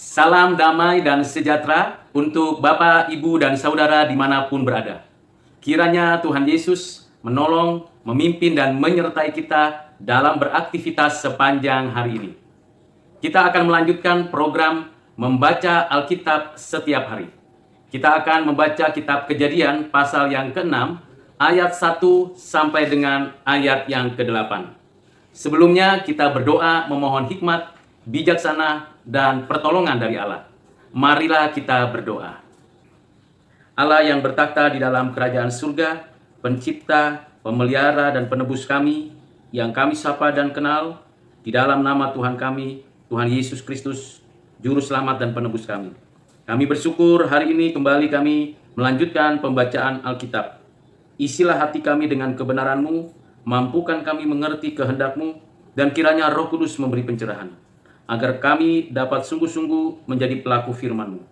Salam damai dan sejahtera untuk Bapak, Ibu, dan Saudara dimanapun berada. Kiranya Tuhan Yesus menolong, memimpin, dan menyertai kita dalam beraktivitas sepanjang hari ini. Kita akan melanjutkan program membaca Alkitab setiap hari. Kita akan membaca kitab Kejadian pasal yang ke-6, ayat 1 sampai dengan ayat yang ke-8. Sebelumnya kita berdoa memohon hikmat, bijaksana, dan pertolongan dari Allah. Marilah kita berdoa. Allah yang bertakhta di dalam kerajaan surga, pencipta, pemelihara, dan penebus kami, yang kami sapa dan kenal, di dalam nama Tuhan kami, Tuhan Yesus Kristus, Juru Selamat dan penebus kami. Kami bersyukur hari ini kembali kami melanjutkan pembacaan Alkitab. Isilah hati kami dengan kebenaran-Mu, mampukan kami mengerti kehendak-Mu, dan kiranya Roh Kudus memberi pencerahan, agar kami dapat sungguh-sungguh menjadi pelaku firman-Mu.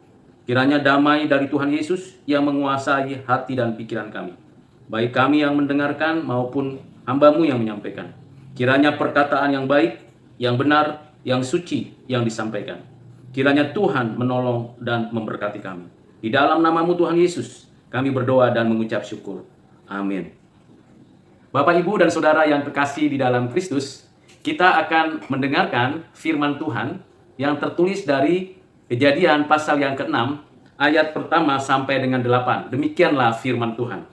Kiranya damai dari Tuhan Yesus yang menguasai hati dan pikiran kami, baik kami yang mendengarkan maupun hamba-Mu yang menyampaikan. Kiranya perkataan yang baik, yang benar, yang suci yang disampaikan. Kiranya Tuhan menolong dan memberkati kami. Di dalam nama-Mu Tuhan Yesus, kami berdoa dan mengucap syukur. Amin. Bapak, Ibu, dan Saudara yang terkasih di dalam Kristus, kita akan mendengarkan firman Tuhan yang tertulis dari Kejadian pasal yang ke-6, ayat pertama sampai dengan 8. Demikianlah firman Tuhan.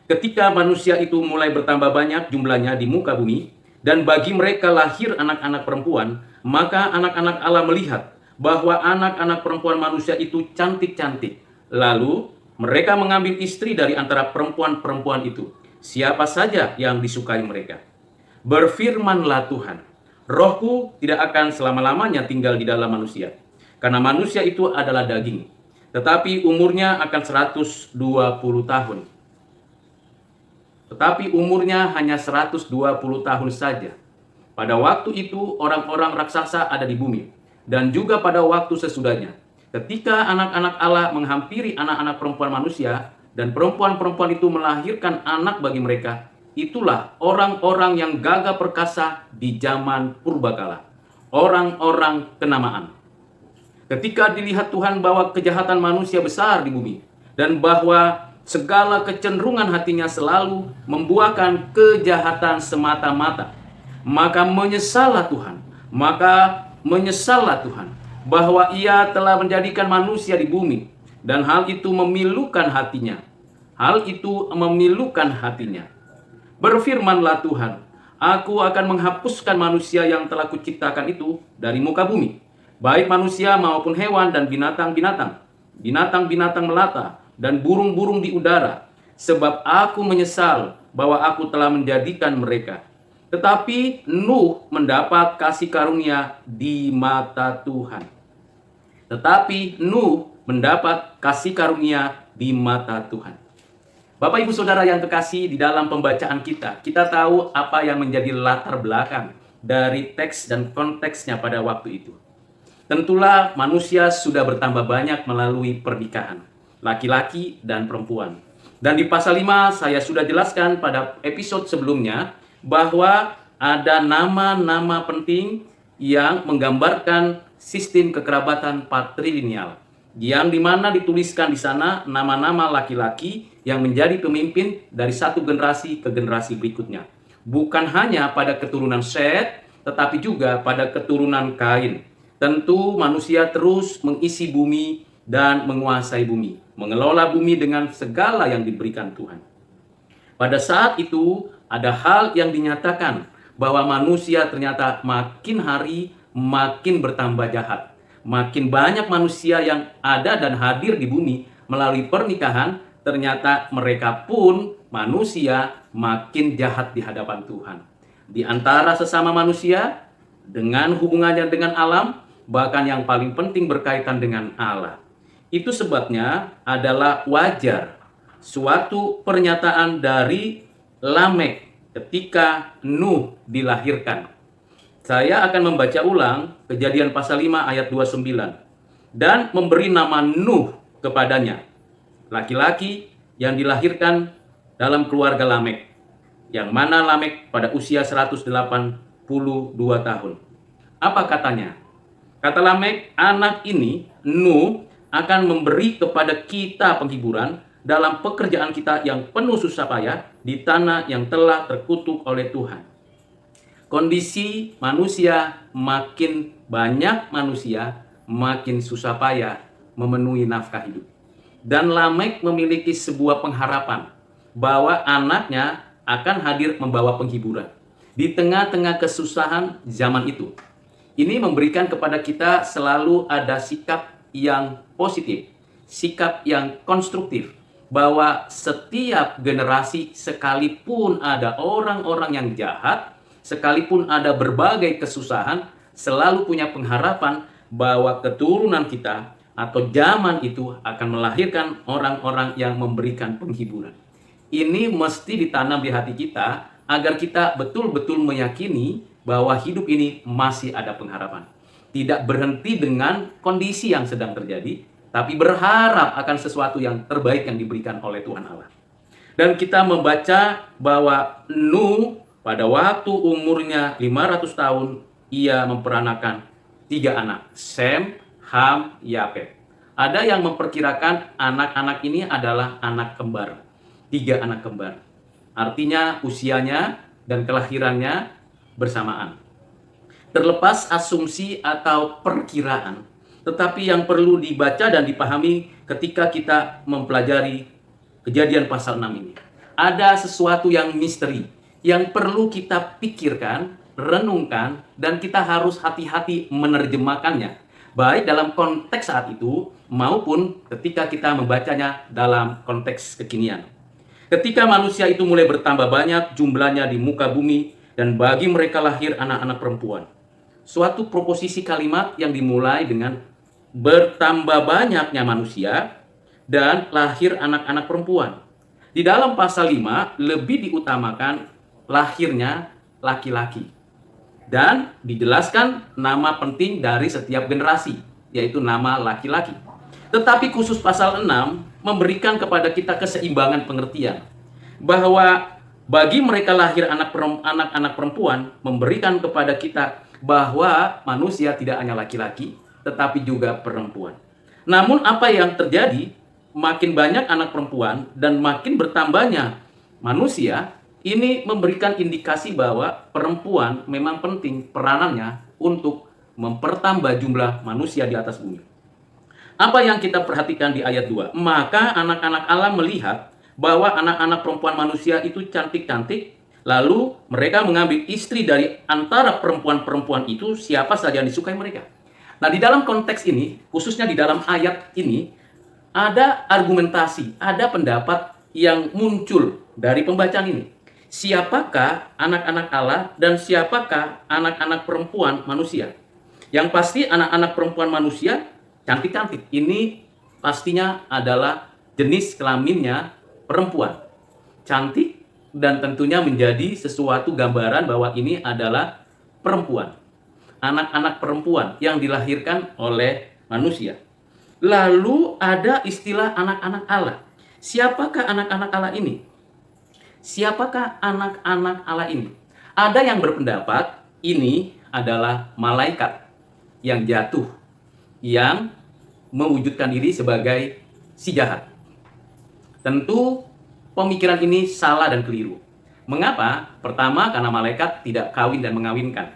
Ketika manusia itu mulai bertambah banyak jumlahnya di muka bumi, dan bagi mereka lahir anak-anak perempuan, maka anak-anak Allah melihat bahwa anak-anak perempuan manusia itu cantik-cantik. Lalu mereka mengambil istri dari antara perempuan-perempuan itu, siapa saja yang disukai mereka. Berfirmanlah Tuhan, Rohku tidak akan selama-lamanya tinggal di dalam manusia, karena manusia itu adalah daging, tetapi umurnya akan 120 tahun. Tetapi umurnya hanya 120 tahun saja. Pada waktu itu orang-orang raksasa ada di bumi, dan juga pada waktu sesudahnya, ketika anak-anak Allah menghampiri anak-anak perempuan manusia, dan perempuan-perempuan itu melahirkan anak bagi mereka, itulah orang-orang yang gagah perkasa di zaman purbakala, orang-orang kenamaan. Ketika dilihat Tuhan bahwa kejahatan manusia besar di bumi, dan bahwa segala kecenderungan hatinya selalu membuahkan kejahatan semata-mata, maka menyesallah Tuhan bahwa Ia telah menjadikan manusia di bumi, dan hal itu memilukan hatinya. Berfirmanlah Tuhan, Aku akan menghapuskan manusia yang telah kuciptakan itu dari muka bumi, baik manusia maupun hewan dan binatang melata, dan burung-burung di udara, sebab aku menyesal bahwa aku telah menjadikan mereka. Tetapi Nuh mendapat kasih karunia di mata Tuhan. Bapak, Ibu, Saudara yang terkasih, di dalam pembacaan kita tahu apa yang menjadi latar belakang dari teks dan konteksnya pada waktu itu. Tentulah manusia sudah bertambah banyak melalui pernikahan, laki-laki dan perempuan. Dan di pasal 5 saya sudah jelaskan pada episode sebelumnya bahwa ada nama-nama penting yang menggambarkan sistem kekerabatan patrilineal, yang dimana dituliskan di sana nama-nama laki-laki yang menjadi pemimpin dari satu generasi ke generasi berikutnya. Bukan hanya pada keturunan Set, tetapi juga pada keturunan Kain. Tentu manusia terus mengisi bumi dan menguasai bumi, mengelola bumi dengan segala yang diberikan Tuhan. Pada saat itu ada hal yang dinyatakan bahwa manusia ternyata makin hari makin bertambah jahat. Makin banyak manusia yang ada dan hadir di bumi melalui pernikahan, ternyata mereka pun manusia makin jahat di hadapan Tuhan. Di antara sesama manusia, dengan hubungannya dengan alam, bahkan yang paling penting berkaitan dengan Allah. Itu sebabnya adalah wajar suatu pernyataan dari Lamek ketika Nuh dilahirkan. Saya akan membaca ulang Kejadian pasal 5 ayat 29. Dan memberi nama Nuh kepadanya, laki-laki yang dilahirkan dalam keluarga Lamek, yang mana Lamek pada usia 182 tahun. Apa katanya? Kata Lamek, anak ini, Nuh, akan memberi kepada kita penghiburan dalam pekerjaan kita yang penuh susah payah di tanah yang telah terkutuk oleh Tuhan. Kondisi manusia, makin banyak manusia, makin susah payah memenuhi nafkah hidup. Dan Lamek memiliki sebuah pengharapan bahwa anaknya akan hadir membawa penghiburan di tengah-tengah kesusahan zaman itu. Ini memberikan kepada kita selalu ada sikap yang positif, sikap yang konstruktif, bahwa setiap generasi sekalipun ada orang-orang yang jahat, sekalipun ada berbagai kesusahan, selalu punya pengharapan bahwa keturunan kita atau zaman itu akan melahirkan orang-orang yang memberikan penghiburan. Ini mesti ditanam di hati kita agar kita betul-betul meyakini bahwa hidup ini masih ada pengharapan. Tidak berhenti dengan kondisi yang sedang terjadi, tapi berharap akan sesuatu yang terbaik yang diberikan oleh Tuhan Allah. Dan kita membaca bahwa Nuh pada waktu umurnya 500 tahun, ia memperanakan 3 anak, Sem, Ham, Yafet. Ada yang memperkirakan anak-anak ini adalah anak kembar, 3 anak kembar. Artinya usianya dan kelahirannya bersamaan. Terlepas asumsi atau perkiraan, tetapi yang perlu dibaca dan dipahami ketika kita mempelajari Kejadian pasal 6 ini. Ada sesuatu yang misteri, yang perlu kita pikirkan, renungkan, dan kita harus hati-hati menerjemahkannya. Baik dalam konteks saat itu, maupun ketika kita membacanya dalam konteks kekinian. Ketika manusia itu mulai bertambah banyak jumlahnya di muka bumi, dan bagi mereka lahir anak-anak perempuan. Suatu proposisi kalimat yang dimulai dengan bertambah banyaknya manusia, dan lahir anak-anak perempuan. Di dalam pasal 5, lebih diutamakan lahirnya laki-laki. Dan dijelaskan nama penting dari setiap generasi, yaitu nama laki-laki. Tetapi khusus pasal 6 memberikan kepada kita keseimbangan pengertian bahwa bagi mereka lahir anak-anak perempuan memberikan kepada kita bahwa manusia tidak hanya laki-laki tetapi juga perempuan. Namun apa yang terjadi, makin banyak anak perempuan dan makin bertambahnya manusia, ini memberikan indikasi bahwa perempuan memang penting peranannya untuk mempertambah jumlah manusia di atas bumi. Apa yang kita perhatikan di ayat 2? Maka anak-anak Allah melihat bahwa anak-anak perempuan manusia itu cantik-cantik, lalu mereka mengambil istri dari antara perempuan-perempuan itu siapa saja yang disukai mereka. Nah, di dalam konteks ini, khususnya di dalam ayat ini, ada argumentasi, ada pendapat yang muncul dari pembacaan ini. Siapakah anak-anak Allah dan siapakah anak-anak perempuan manusia? Yang pasti anak-anak perempuan manusia cantik-cantik. Ini pastinya adalah jenis kelaminnya perempuan. Cantik dan tentunya menjadi sesuatu gambaran bahwa ini adalah perempuan. Anak-anak perempuan yang dilahirkan oleh manusia. Lalu ada istilah anak-anak Allah. Siapakah anak-anak Allah ini? Siapakah anak-anak Allah ini? Ada yang berpendapat ini adalah malaikat yang jatuh, yang mewujudkan diri sebagai si jahat. Tentu pemikiran ini salah dan keliru. Mengapa? Pertama, karena malaikat tidak kawin dan mengawinkan.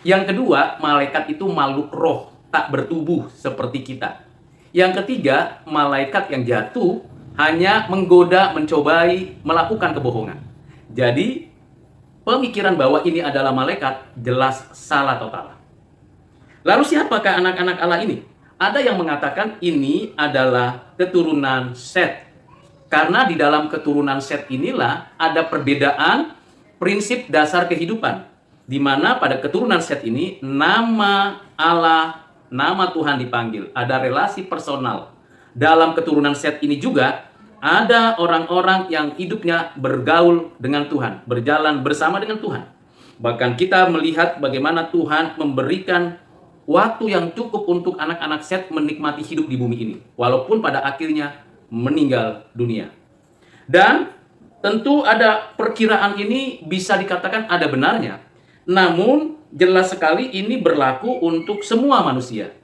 Yang kedua, malaikat itu makhluk roh, tak bertubuh seperti kita. Yang ketiga, malaikat yang jatuh hanya menggoda, mencobai, melakukan kebohongan. Jadi, pemikiran bahwa ini adalah malaikat jelas salah total. Lalu siapakah anak-anak Allah ini? Ada yang mengatakan ini adalah keturunan Set. Karena di dalam keturunan Set inilah ada perbedaan prinsip dasar kehidupan. Di mana pada keturunan Set ini nama Allah, nama Tuhan dipanggil. Ada relasi personal. Dalam keturunan Set ini juga ada orang-orang yang hidupnya bergaul dengan Tuhan, berjalan bersama dengan Tuhan. Bahkan kita melihat bagaimana Tuhan memberikan waktu yang cukup untuk anak-anak Set menikmati hidup di bumi ini, walaupun pada akhirnya meninggal dunia. Dan tentu ada perkiraan ini bisa dikatakan ada benarnya. Namun jelas sekali ini berlaku untuk semua manusia,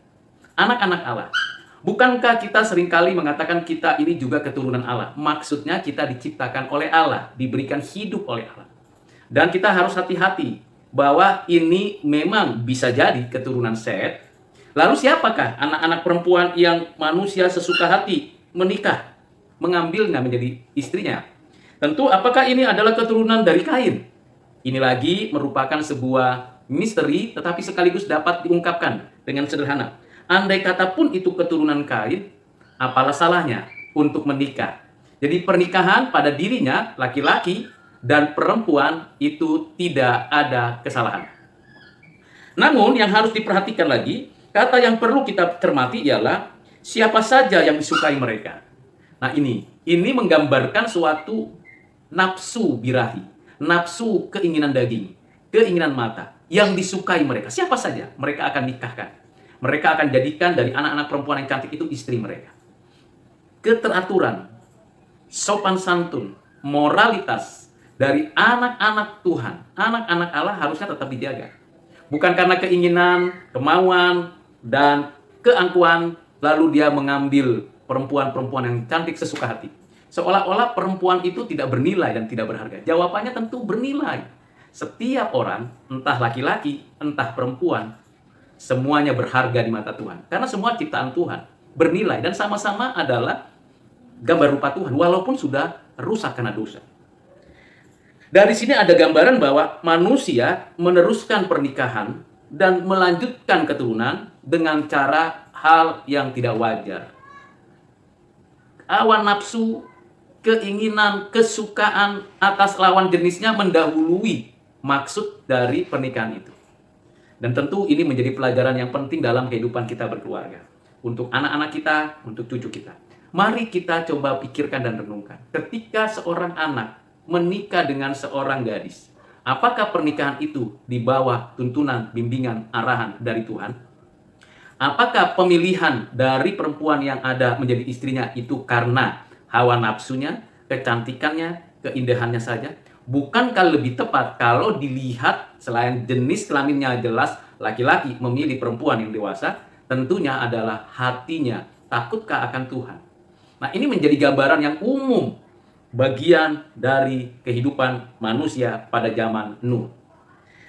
anak-anak Allah. Bukankah kita seringkali mengatakan kita ini juga keturunan Allah? Maksudnya kita diciptakan oleh Allah, diberikan hidup oleh Allah. Dan kita harus hati-hati bahwa ini memang bisa jadi keturunan Set. Lalu siapakah anak-anak perempuan yang manusia sesuka hati menikah, mengambilnya menjadi istrinya? Tentu apakah ini adalah keturunan dari Kain? Ini lagi merupakan sebuah misteri tetapi sekaligus dapat diungkapkan dengan sederhana. Andai kata pun itu keturunan Kain, apalah salahnya untuk menikah? Jadi pernikahan pada dirinya laki-laki dan perempuan itu tidak ada kesalahan. Namun yang harus diperhatikan lagi, kata yang perlu kita cermati ialah siapa saja yang disukai mereka. Nah ini menggambarkan suatu nafsu birahi, nafsu keinginan daging, keinginan mata yang disukai mereka. Siapa saja mereka akan nikahkan. Mereka akan jadikan dari anak-anak perempuan yang cantik itu istri mereka. Keteraturan, sopan santun, moralitas dari anak-anak Tuhan, anak-anak Allah harusnya tetap dijaga. Bukan karena keinginan, kemauan, dan keangkuhan, lalu dia mengambil perempuan-perempuan yang cantik sesuka hati. Seolah-olah perempuan itu tidak bernilai dan tidak berharga. Jawabannya tentu bernilai. Setiap orang, entah laki-laki, entah perempuan, semuanya berharga di mata Tuhan. Karena semua ciptaan Tuhan bernilai dan sama-sama adalah gambar rupa Tuhan, walaupun sudah rusak karena dosa. Dari sini ada gambaran bahwa manusia meneruskan pernikahan dan melanjutkan keturunan dengan cara hal yang tidak wajar. Hawa nafsu, keinginan, kesukaan atas lawan jenisnya mendahului maksud dari pernikahan itu. Dan tentu ini menjadi pelajaran yang penting dalam kehidupan kita berkeluarga. Untuk anak-anak kita, untuk cucu kita. Mari kita coba pikirkan dan renungkan. Ketika seorang anak menikah dengan seorang gadis, apakah pernikahan itu di bawah tuntunan, bimbingan, arahan dari Tuhan? Apakah pemilihan dari perempuan yang ada menjadi istrinya itu karena hawa nafsunya, kecantikannya, keindahannya saja? Bukankah lebih tepat kalau dilihat selain jenis kelaminnya jelas, laki-laki memilih perempuan yang dewasa, tentunya adalah hatinya takutkah akan Tuhan? Nah, ini menjadi gambaran yang umum bagian dari kehidupan manusia pada zaman Nuh.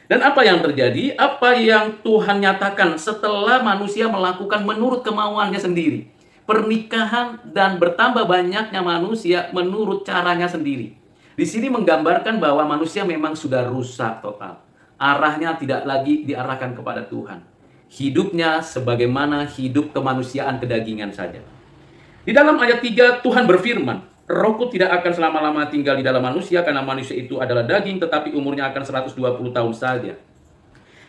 Dan apa yang terjadi? Apa yang Tuhan nyatakan setelah manusia melakukan menurut kemauannya sendiri? Pernikahan dan bertambah banyaknya manusia menurut caranya sendiri. Di sini menggambarkan bahwa manusia memang sudah rusak total. Arahnya tidak lagi diarahkan kepada Tuhan. Hidupnya sebagaimana hidup kemanusiaan kedagingan saja. Di dalam ayat 3 Tuhan berfirman, Rohku tidak akan selama-lama tinggal di dalam manusia karena manusia itu adalah daging tetapi umurnya akan 120 tahun saja.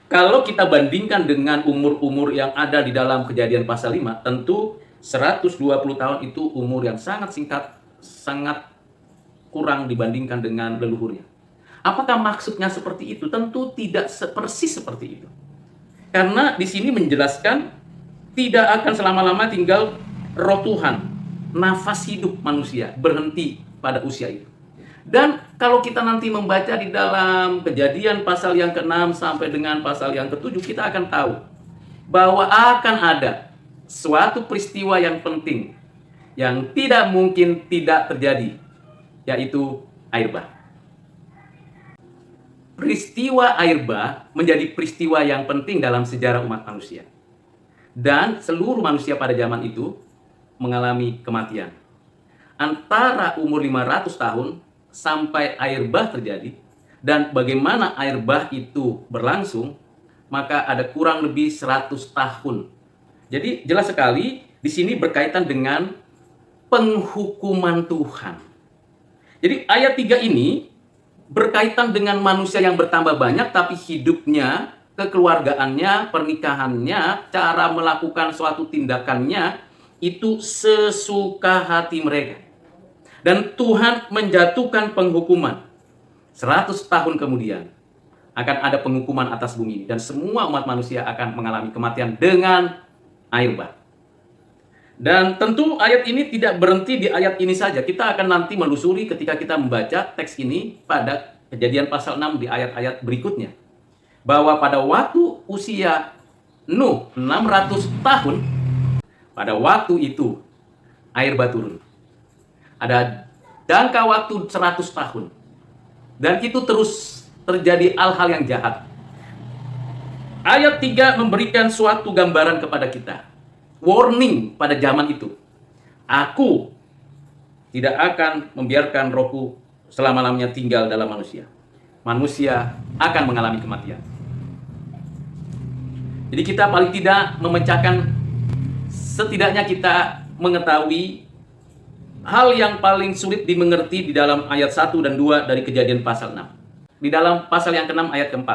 Kalau kita bandingkan dengan umur-umur yang ada di dalam Kejadian pasal 5, tentu 120 tahun itu umur yang sangat singkat, sangat kurang dibandingkan dengan leluhurnya. Apakah maksudnya seperti itu? Tentu tidak persis seperti itu. Karena di sini menjelaskan tidak akan selama-lama tinggal roh Tuhan, nafas hidup manusia berhenti pada usia itu. Dan kalau kita nanti membaca di dalam Kejadian pasal yang ke-6 sampai dengan pasal yang ke-7, kita akan tahu bahwa akan ada suatu peristiwa yang penting yang tidak mungkin tidak terjadi, yaitu air bah. Peristiwa air bah menjadi peristiwa yang penting dalam sejarah umat manusia. Dan seluruh manusia pada zaman itu mengalami kematian. Antara umur 500 tahun sampai air bah terjadi, dan bagaimana air bah itu berlangsung, maka ada kurang lebih 100 tahun. Jadi jelas sekali di sini berkaitan dengan penghukuman Tuhan. Jadi ayat 3 ini berkaitan dengan manusia yang bertambah banyak, tapi hidupnya, kekeluargaannya, pernikahannya, cara melakukan suatu tindakannya, itu sesuka hati mereka. Dan Tuhan menjatuhkan penghukuman. 100 tahun kemudian akan ada penghukuman atas bumi ini. Dan semua umat manusia akan mengalami kematian dengan air bah. Dan tentu ayat ini tidak berhenti di ayat ini saja. Kita akan nanti melusuri ketika kita membaca teks ini pada Kejadian pasal 6 di ayat-ayat berikutnya. bahwa pada waktu usia Nuh 600 tahun, pada waktu itu air bah turun. Ada jangka waktu 100 tahun. Dan itu terus terjadi hal-hal yang jahat. Ayat 3 memberikan suatu gambaran kepada kita. Warning pada zaman itu. Aku tidak akan membiarkan rohku selama-lamanya tinggal dalam manusia. Manusia akan mengalami kematian. Jadi kita paling tidak memecahkan, setidaknya kita mengetahui hal yang paling sulit dimengerti di dalam ayat 1 dan 2 dari Kejadian pasal 6. Di dalam pasal yang ke-6 ayat ke-4.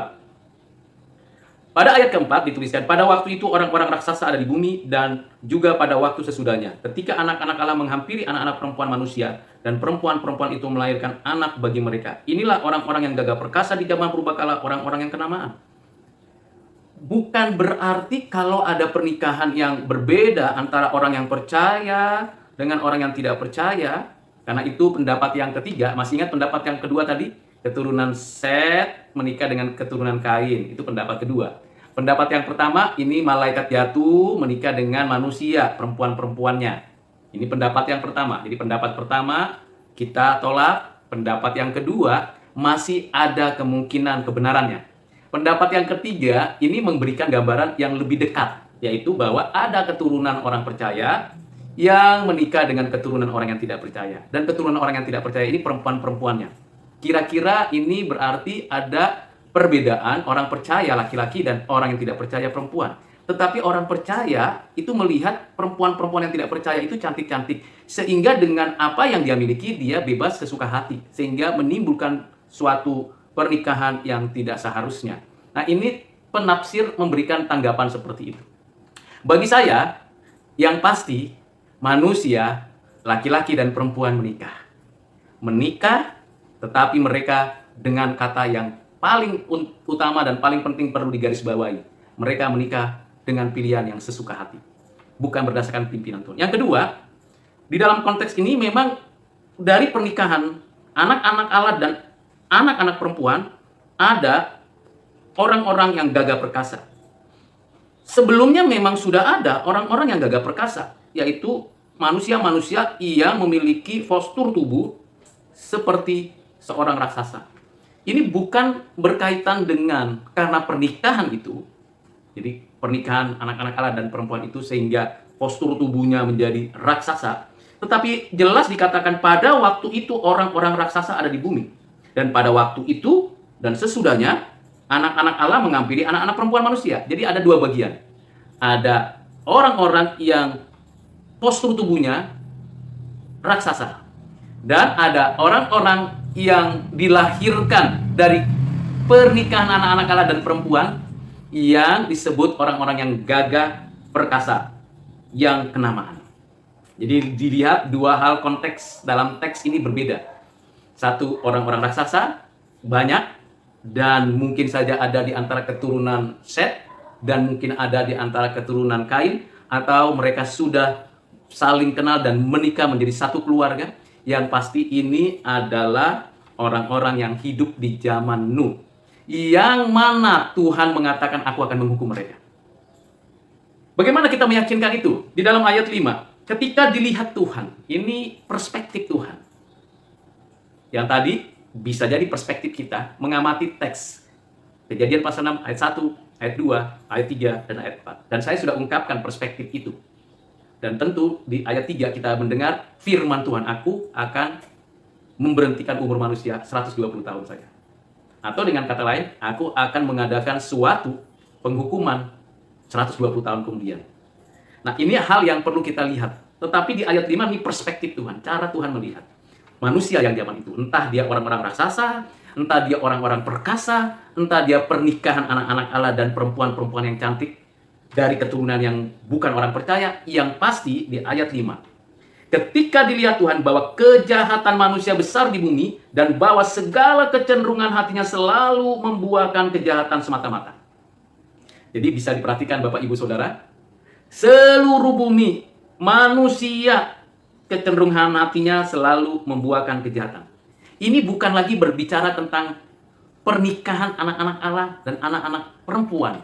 Pada ayat ke-4 dituliskan, pada waktu itu orang-orang raksasa ada di bumi dan juga pada waktu sesudahnya. Ketika anak-anak Allah menghampiri anak-anak perempuan manusia dan perempuan-perempuan itu melahirkan anak bagi mereka. Inilah orang-orang yang gagah perkasa di zaman purbakala, orang-orang yang kenamaan. Bukan berarti kalau ada pernikahan yang berbeda antara orang yang percaya dengan orang yang tidak percaya. Karena itu pendapat yang ketiga. Masih ingat pendapat yang kedua tadi? Keturunan Set menikah dengan keturunan Kain. Itu pendapat kedua. Pendapat yang pertama, ini malaikat jatuh menikah dengan manusia, perempuan-perempuannya. Ini pendapat yang pertama. Jadi pendapat pertama kita tolak. Pendapat yang kedua masih ada kemungkinan kebenarannya. Pendapat yang ketiga ini memberikan gambaran yang lebih dekat, yaitu bahwa ada keturunan orang percaya yang menikah dengan keturunan orang yang tidak percaya. Dan keturunan orang yang tidak percaya ini perempuan-perempuannya. Kira-kira ini berarti ada perbedaan orang percaya laki-laki dan orang yang tidak percaya perempuan. Tetapi orang percaya itu melihat perempuan-perempuan yang tidak percaya itu cantik-cantik. Sehingga dengan apa yang dia miliki, dia bebas sesuka hati. Sehingga menimbulkan suatu pernikahan yang tidak seharusnya. Nah, ini penafsir memberikan tanggapan seperti itu. Bagi saya, yang pasti manusia, laki-laki dan perempuan menikah. Menikah, tetapi mereka dengan kata yang paling utama dan paling penting perlu digarisbawahi. Mereka menikah dengan pilihan yang sesuka hati. Bukan berdasarkan pimpinan Tuhan. Yang kedua, di dalam konteks ini memang dari pernikahan anak-anak Allah dan anak-anak perempuan ada orang-orang yang gagah perkasa. Sebelumnya memang sudah ada orang-orang yang gagah perkasa, yaitu manusia-manusia yang memiliki postur tubuh seperti seorang raksasa. Ini bukan berkaitan dengan karena pernikahan itu. Jadi pernikahan anak-anak Allah dan perempuan itu sehingga postur tubuhnya menjadi raksasa. Tetapi jelas dikatakan pada waktu itu orang-orang raksasa ada di bumi. Dan pada waktu itu dan sesudahnya anak-anak Allah menghampiri anak-anak perempuan manusia. Jadi ada dua bagian. Ada orang-orang yang postur tubuhnya raksasa. Dan ada orang-orang yang dilahirkan dari pernikahan anak-anak Allah dan perempuan yang disebut orang-orang yang gagah perkasa, yang kenamaan. Jadi dilihat dua hal konteks dalam teks ini berbeda. Satu, orang-orang raksasa banyak dan mungkin saja ada di antara keturunan Set dan mungkin ada di antara keturunan Kain, atau mereka sudah saling kenal dan menikah menjadi satu keluarga. Yang pasti ini adalah orang-orang yang hidup di zaman Nuh. Yang mana Tuhan mengatakan aku akan menghukum mereka. Bagaimana kita meyakinkan itu? Di dalam ayat 5. Ketika dilihat Tuhan. Ini perspektif Tuhan. Yang tadi bisa jadi perspektif kita mengamati teks. Kejadian pasal 6 ayat 1, ayat 2, ayat 3, dan ayat 4. Dan saya sudah ungkapkan perspektif itu. Dan tentu di ayat 3 kita mendengar firman Tuhan, aku akan memberhentikan umur manusia 120 tahun saja. Atau dengan kata lain, aku akan mengadakan suatu penghukuman 120 tahun kemudian. Nah, ini hal yang perlu kita lihat. Tetapi di ayat 5 ini perspektif Tuhan, cara Tuhan melihat manusia yang zaman itu. Entah dia orang-orang raksasa, entah dia orang-orang perkasa, entah dia pernikahan anak-anak Allah dan perempuan-perempuan yang cantik dari keturunan yang bukan orang percaya. Yang pasti di ayat 5. Ketika dilihat Tuhan bahwa kejahatan manusia besar di bumi dan bahwa segala kecenderungan hatinya selalu membuahkan kejahatan semata-mata. Jadi bisa diperhatikan Bapak Ibu Saudara, seluruh bumi manusia kecenderungan hatinya selalu membuahkan kejahatan. Ini bukan lagi berbicara tentang pernikahan anak-anak Allah dan anak-anak perempuan.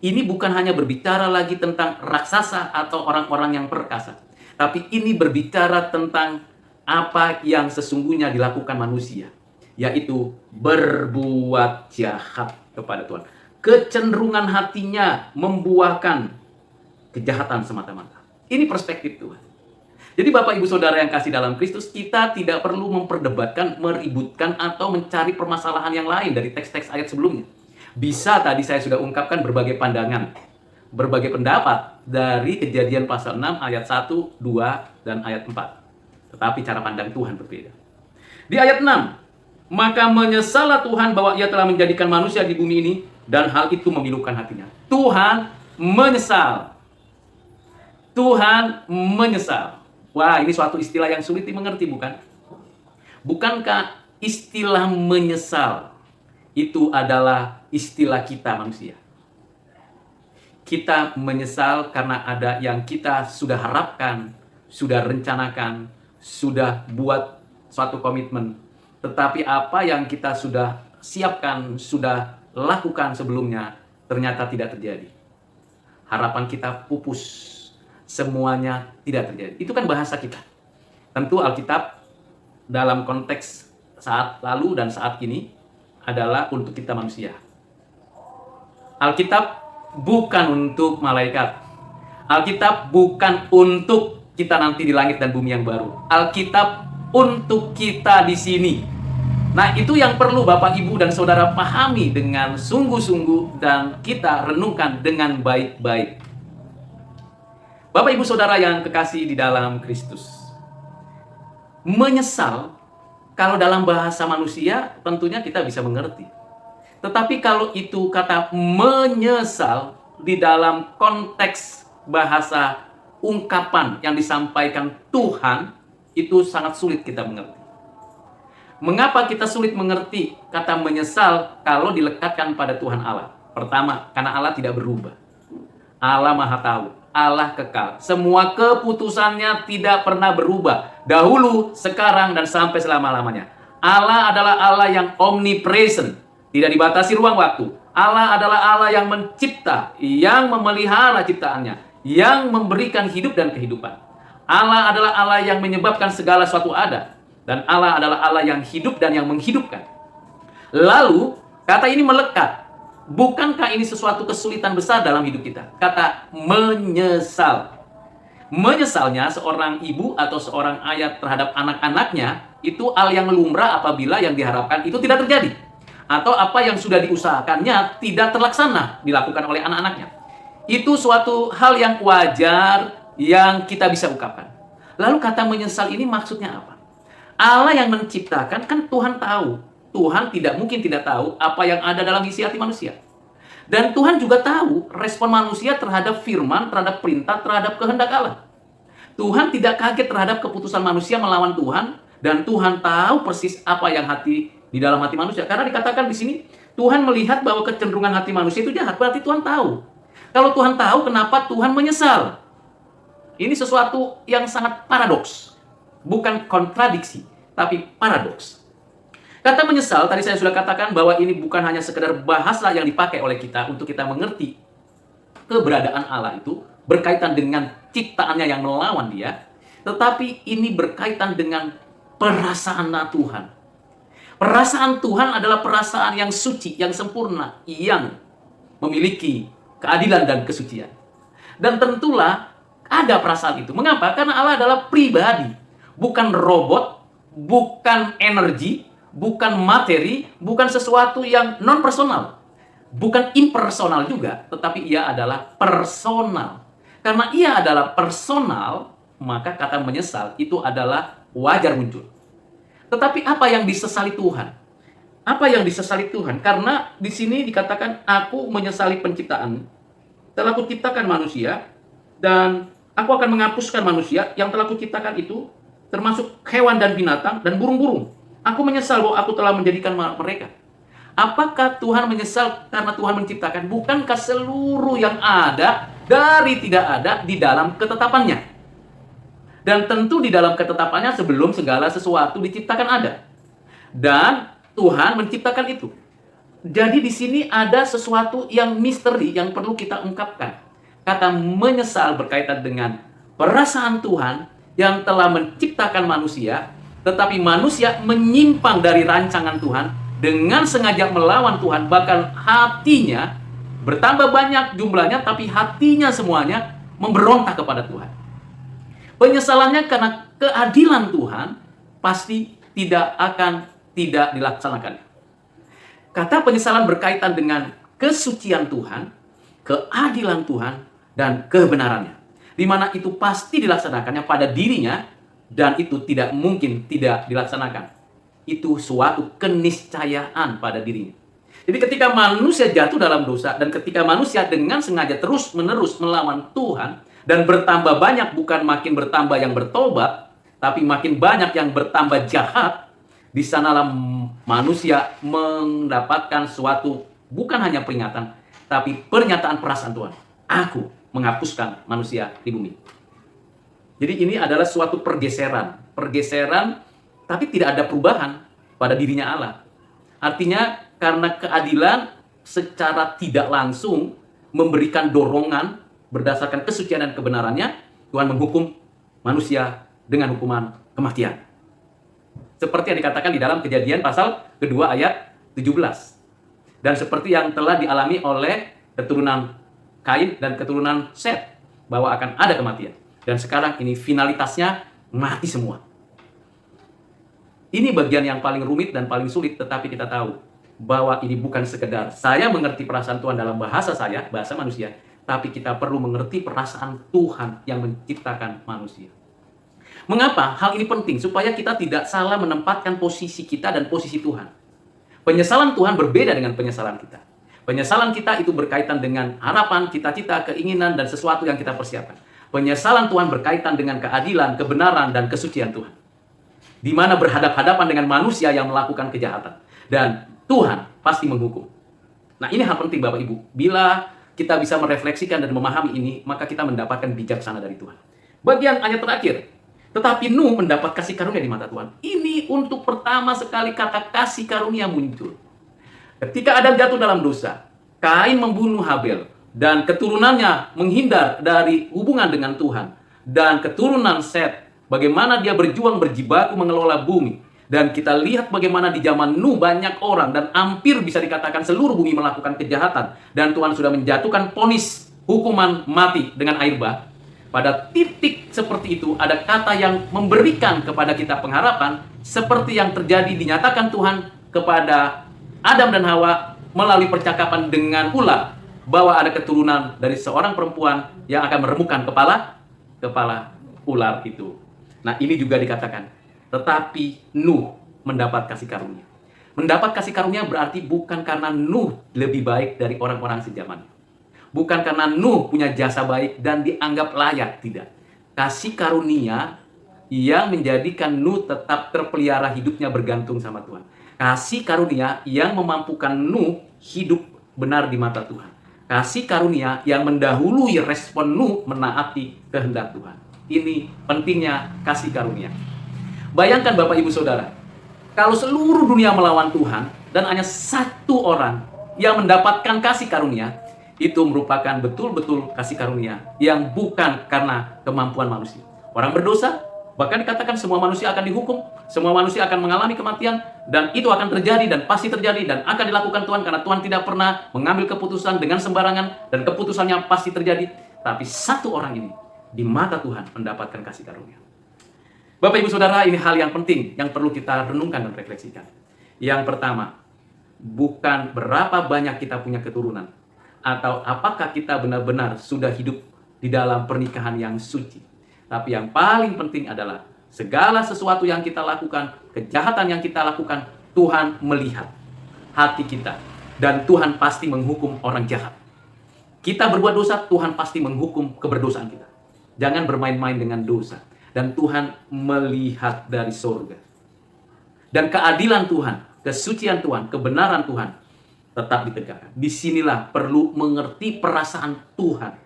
Ini bukan hanya berbicara lagi tentang raksasa atau orang-orang yang perkasa, tapi ini berbicara tentang apa yang sesungguhnya dilakukan manusia, yaitu berbuat jahat kepada Tuhan. Kecenderungan hatinya membuahkan kejahatan semata-mata. Ini perspektif Tuhan. Jadi Bapak Ibu Saudara yang kasih dalam Kristus, kita tidak perlu memperdebatkan, meributkan, atau mencari permasalahan yang lain dari teks-teks ayat sebelumnya. Bisa tadi saya sudah ungkapkan berbagai pandangan, berbagai pendapat dari Kejadian pasal 6 ayat 1, 2, dan ayat 4. Tetapi cara pandang Tuhan berbeda. Di ayat 6, maka menyesallah Tuhan bahwa ia telah menjadikan manusia di bumi ini, dan hal itu memilukan hatinya. Tuhan menyesal. Tuhan menyesal. Wah, ini suatu istilah yang sulit dimengerti, bukan? Bukankah istilah menyesal itu adalah istilah kita manusia? Kita menyesal karena ada yang kita sudah harapkan, sudah rencanakan, sudah buat suatu komitmen. Tetapi apa yang kita sudah siapkan, sudah lakukan sebelumnya, ternyata tidak terjadi. Harapan kita pupus. Semuanya tidak terjadi. Itu kan bahasa kita. Tentu Alkitab dalam konteks saat lalu dan saat ini adalah untuk kita manusia. Alkitab bukan untuk malaikat. Alkitab bukan untuk kita nanti di langit dan bumi yang baru. Alkitab untuk kita di sini. Nah, itu yang perlu Bapak, Ibu, dan Saudara pahami dengan sungguh-sungguh dan kita renungkan dengan baik-baik. Bapak, Ibu, Saudara yang kekasih di dalam Kristus. Menyesal, kalau dalam bahasa manusia tentunya kita bisa mengerti. Tetapi kalau itu kata menyesal di dalam konteks bahasa ungkapan yang disampaikan Tuhan, itu sangat sulit kita mengerti. Mengapa kita sulit mengerti kata menyesal kalau dilekatkan pada Tuhan Allah? Pertama, karena Allah tidak berubah. Allah Maha Tahu, Allah kekal. Semua keputusannya tidak pernah berubah. Dahulu, sekarang, dan sampai selama-lamanya. Allah adalah Allah yang omnipresent. Tidak dibatasi ruang waktu. Allah adalah Allah yang mencipta, yang memelihara ciptaannya, yang memberikan hidup dan kehidupan. Allah adalah Allah yang menyebabkan segala sesuatu ada. Dan Allah adalah Allah yang hidup dan yang menghidupkan. Lalu, kata ini melekat. Bukankah ini sesuatu kesulitan besar dalam hidup kita? Kata menyesal. Menyesalnya seorang ibu atau seorang ayah terhadap anak-anaknya, itu hal yang lumrah apabila yang diharapkan itu tidak terjadi. Atau apa yang sudah diusahakannya tidak terlaksana dilakukan oleh anak-anaknya. Itu suatu hal yang wajar yang kita bisa ungkapkan. Lalu kata menyesal ini maksudnya apa? Allah yang menciptakan, kan Tuhan tahu. Tuhan tidak mungkin tidak tahu apa yang ada dalam isi hati manusia. Dan Tuhan juga tahu respon manusia terhadap firman, terhadap perintah, terhadap kehendak Allah. Tuhan tidak kaget terhadap keputusan manusia melawan Tuhan. Dan Tuhan tahu persis apa yang di dalam hati manusia. Karena dikatakan di sini, Tuhan melihat bahwa kecenderungan hati manusia itu jahat. Berarti Tuhan tahu. Kalau Tuhan tahu, kenapa Tuhan menyesal? Ini sesuatu yang sangat paradoks. Bukan kontradiksi, tapi paradoks. Kata menyesal, tadi saya sudah katakan bahwa ini bukan hanya sekedar bahasa yang dipakai oleh kita untuk kita mengerti keberadaan Allah itu berkaitan dengan ciptaannya yang melawan dia, tetapi ini berkaitan dengan perasaan Tuhan. Perasaan Tuhan adalah perasaan yang suci, yang sempurna, yang memiliki keadilan dan kesucian. Dan tentulah ada perasaan itu. Mengapa? Karena Allah adalah pribadi, bukan robot, bukan energi, bukan materi, bukan sesuatu yang non-personal. Bukan impersonal juga, tetapi ia adalah personal. Karena ia adalah personal, maka kata menyesal itu adalah wajar muncul. Tetapi apa yang disesali Tuhan? Apa yang disesali Tuhan? Karena di sini dikatakan, aku menyesali penciptaan. Telah kuciptakan manusia, dan aku akan menghapuskan manusia yang telah kuciptakan itu, termasuk hewan dan binatang dan burung-burung. Aku menyesal bahwa aku telah menjadikan mereka. Apakah Tuhan menyesal karena Tuhan menciptakan? Bukankah seluruh yang ada dari tidak ada di dalam ketetapannya? Dan tentu di dalam ketetapannya sebelum segala sesuatu diciptakan ada. Dan Tuhan menciptakan itu. Jadi di sini ada sesuatu yang misteri yang perlu kita ungkapkan. Kata menyesal berkaitan dengan perasaan Tuhan yang telah menciptakan manusia, tetapi manusia menyimpang dari rancangan Tuhan dengan sengaja melawan Tuhan, bahkan hatinya bertambah banyak jumlahnya, tapi hatinya semuanya memberontak kepada Tuhan. Penyesalannya karena keadilan Tuhan pasti tidak dilaksanakan. Kata penyesalan berkaitan dengan kesucian Tuhan, keadilan Tuhan, dan kebenarannya. Di mana itu pasti dilaksanakannya pada dirinya, dan itu tidak mungkin tidak dilaksanakan. Itu suatu keniscayaan pada dirinya. Jadi ketika manusia jatuh dalam dosa, dan ketika manusia dengan sengaja terus-menerus melawan Tuhan, dan bertambah banyak, bukan makin bertambah yang bertobat, tapi makin banyak yang bertambah jahat, di sanalah manusia mendapatkan suatu bukan hanya peringatan, tapi pernyataan perasaan Tuhan. Aku menghapuskan manusia di bumi. Jadi ini adalah suatu pergeseran, tapi tidak ada perubahan pada dirinya Allah. Artinya karena keadilan secara tidak langsung memberikan dorongan berdasarkan kesucian dan kebenarannya, Tuhan menghukum manusia dengan hukuman kematian. Seperti yang dikatakan di dalam Kejadian pasal kedua ayat 17. Dan seperti yang telah dialami oleh keturunan Kain dan keturunan Set, bahwa akan ada kematian. Dan sekarang ini finalitasnya mati semua. Ini bagian yang paling rumit dan paling sulit, tetapi kita tahu bahwa ini bukan sekedar saya mengerti perasaan Tuhan dalam bahasa saya, bahasa manusia, tapi kita perlu mengerti perasaan Tuhan yang menciptakan manusia. Mengapa hal ini penting? Supaya kita tidak salah menempatkan posisi kita dan posisi Tuhan. Penyesalan Tuhan berbeda dengan penyesalan kita. Penyesalan kita itu berkaitan dengan harapan, cita-cita, keinginan, dan sesuatu yang kita persiapkan. Penyesalan Tuhan berkaitan dengan keadilan, kebenaran, dan kesucian Tuhan. Di mana berhadap-hadapan dengan manusia yang melakukan kejahatan. Dan Tuhan pasti menghukum. Nah, ini hal penting Bapak Ibu. Bila kita bisa merefleksikan dan memahami ini, maka kita mendapatkan bijaksana dari Tuhan. Bagian ayat terakhir. Tetapi Nuh mendapat kasih karunia di mata Tuhan. Ini untuk pertama sekali kata kasih karunia muncul. Ketika Adam jatuh dalam dosa, Kain membunuh Habel, dan keturunannya menghindar dari hubungan dengan Tuhan. Dan keturunan Set, bagaimana dia berjuang berjibaku mengelola bumi. Dan kita lihat bagaimana di zaman Nuh banyak orang, dan hampir bisa dikatakan seluruh bumi melakukan kejahatan. Dan Tuhan sudah menjatuhkan vonis hukuman mati dengan air bah. Pada titik seperti itu, ada kata yang memberikan kepada kita pengharapan, seperti yang terjadi dinyatakan Tuhan kepada Adam dan Hawa melalui percakapan dengan ular, bahwa ada keturunan dari seorang perempuan yang akan meremukkan kepala ular itu. Nah, ini juga dikatakan, tetapi Nuh mendapat kasih karunia. Mendapat kasih karunia berarti bukan karena Nuh lebih baik dari orang-orang sejaman. Bukan karena Nuh punya jasa baik dan dianggap layak, tidak. Kasih karunia yang menjadikan Nuh tetap terpelihara hidupnya bergantung sama Tuhan. Kasih karunia yang memampukan Nuh hidup benar di mata Tuhan. Kasih karunia yang mendahului respon Nuh menaati kehendak Tuhan. Ini pentingnya kasih karunia. Bayangkan Bapak Ibu Saudara, kalau seluruh dunia melawan Tuhan dan hanya satu orang yang mendapatkan kasih karunia, itu merupakan betul-betul kasih karunia yang bukan karena kemampuan manusia. Orang berdosa, bahkan dikatakan semua manusia akan dihukum, semua manusia akan mengalami kematian, dan itu akan terjadi dan pasti terjadi dan akan dilakukan Tuhan karena Tuhan tidak pernah mengambil keputusan dengan sembarangan dan keputusannya pasti terjadi. Tapi satu orang ini di mata Tuhan mendapatkan kasih karunia. Bapak Ibu Saudara, ini hal yang penting yang perlu kita renungkan dan refleksikan. Yang pertama, bukan berapa banyak kita punya keturunan, atau apakah kita benar-benar sudah hidup di dalam pernikahan yang suci. Tapi yang paling penting adalah segala sesuatu yang kita lakukan, kejahatan yang kita lakukan, Tuhan melihat hati kita. Dan Tuhan pasti menghukum orang jahat. Kita berbuat dosa, Tuhan pasti menghukum keberdosaan kita. Jangan bermain-main dengan dosa. Dan Tuhan melihat dari surga. Dan keadilan Tuhan, kesucian Tuhan, kebenaran Tuhan tetap ditegakkan. Disinilah perlu mengerti perasaan Tuhan.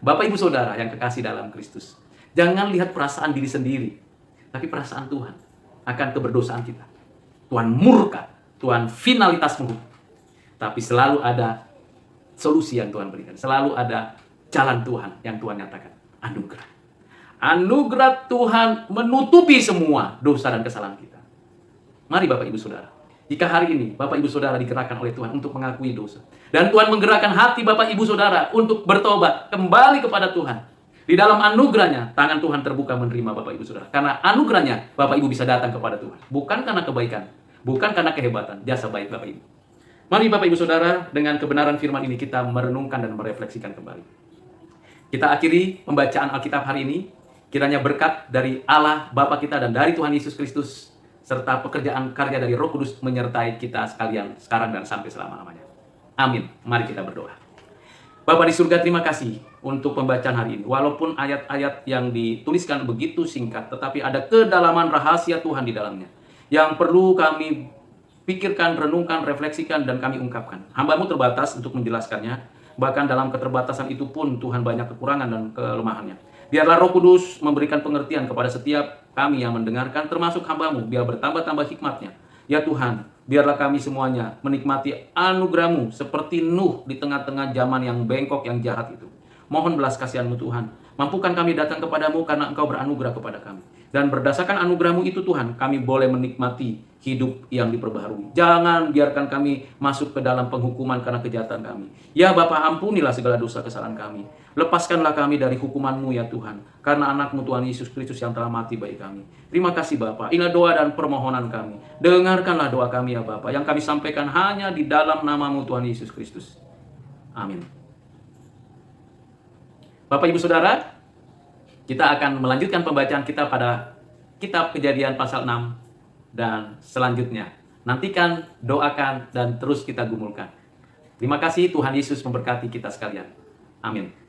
Bapak Ibu Saudara yang kekasih dalam Kristus, jangan lihat perasaan diri sendiri, tapi perasaan Tuhan akan keberdosaan kita. Tuhan murka, Tuhan finalitas menghukum. Tapi selalu ada solusi yang Tuhan berikan. Selalu ada jalan Tuhan yang Tuhan nyatakan. Anugerah. Anugerah Tuhan menutupi semua dosa dan kesalahan kita. Mari Bapak Ibu Saudara. Jika hari ini Bapak Ibu Saudara digerakkan oleh Tuhan untuk mengakui dosa. Dan Tuhan menggerakkan hati Bapak Ibu Saudara untuk bertobat. Kembali kepada Tuhan. Di dalam anugerahnya, tangan Tuhan terbuka menerima Bapak Ibu Saudara. Karena anugerahnya, Bapak Ibu bisa datang kepada Tuhan. Bukan karena kebaikan. Bukan karena kehebatan. Jasa baik Bapak Ibu. Mari Bapak Ibu Saudara, dengan kebenaran firman ini kita merenungkan dan merefleksikan kembali. Kita akhiri pembacaan Alkitab hari ini. Kiranya berkat dari Allah Bapa kita dan dari Tuhan Yesus Kristus serta pekerjaan karya dari Roh Kudus menyertai kita sekalian sekarang dan sampai selama-lamanya. Amin. Mari kita berdoa. Bapa di surga, terima kasih untuk pembacaan hari ini. Walaupun ayat-ayat yang dituliskan begitu singkat, tetapi ada kedalaman rahasia Tuhan di dalamnya yang perlu kami pikirkan, renungkan, refleksikan, dan kami ungkapkan. Hamba-Mu terbatas untuk menjelaskannya. Bahkan dalam keterbatasan itu pun Tuhan banyak kekurangan dan kelemahannya. Biarlah Roh Kudus memberikan pengertian kepada setiap kami yang mendengarkan, termasuk hamba-Mu, biar bertambah-tambah hikmatnya. Ya Tuhan, biarlah kami semuanya menikmati anugerah-Mu seperti Nuh di tengah-tengah zaman yang bengkok, yang jahat itu. Mohon belas kasihan-Mu Tuhan. Mampukan kami datang kepadamu karena Engkau beranugerah kepada kami. Dan berdasarkan anugerah-Mu itu Tuhan, kami boleh menikmati hidup yang diperbaharui. Jangan biarkan kami masuk ke dalam penghukuman karena kejahatan kami. Ya Bapa, ampunilah segala dosa kesalahan kami. Lepaskanlah kami dari hukuman-Mu ya Tuhan. Karena anak-Mu Tuhan Yesus Kristus yang telah mati bagi kami. Terima kasih Bapa. Inilah doa dan permohonan kami. Dengarkanlah doa kami ya Bapa. Yang kami sampaikan hanya di dalam nama-Mu Tuhan Yesus Kristus. Amin. Bapak Ibu Saudara, kita akan melanjutkan pembacaan kita pada kitab Kejadian pasal 6 dan selanjutnya. Nantikan, doakan, dan terus kita gumulkan. Terima kasih, Tuhan Yesus memberkati kita sekalian. Amin.